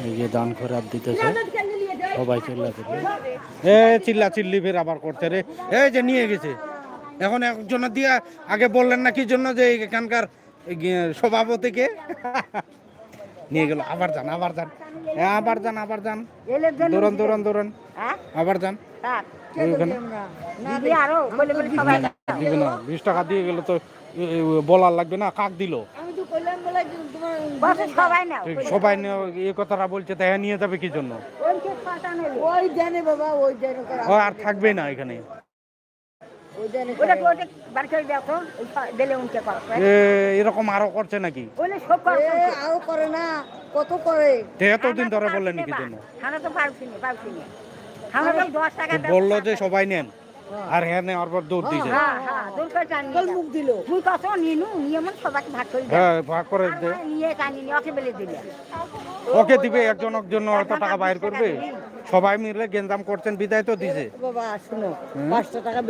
এই যে দান খরাব দিতেছে সবাই চিল্লা চিল্লি ফের আবার করছে রে। এই যে নিয়ে গেছে এখন একজনের দিয়ে আগে বললেন না কি জন্য যে এখানকার সভাপতিকে নিয়ে গেল। আবার যান আবার যান আবার যান আবার যান দৌড়ান দৌড়ান দৌড়ান আবার যান। দিবে না 20 টাকা দিয়ে গেলে তো বলার লাগবে না কাক দিল সবাই এই কথাটা বলছে তাই নিয়ে যাবে কি জন্য আর থাকবে না এখানে এরকম আরো করছে নাকি আরো করে না কত করে এতদিন ধরে বললেন কি জন্য বললো যে সবাই নেন আর হ্যাঁ নেওয়ার পর দৌড় দিয়েছে মুখ দিল ভাগ করে ওকে দিবে একজনের জন্য অত টাকা বাইর করবে সবাই মিলে গেঞ্জাম করছেন বিদায় তো দিছে বাবা শুনো 500 টাকা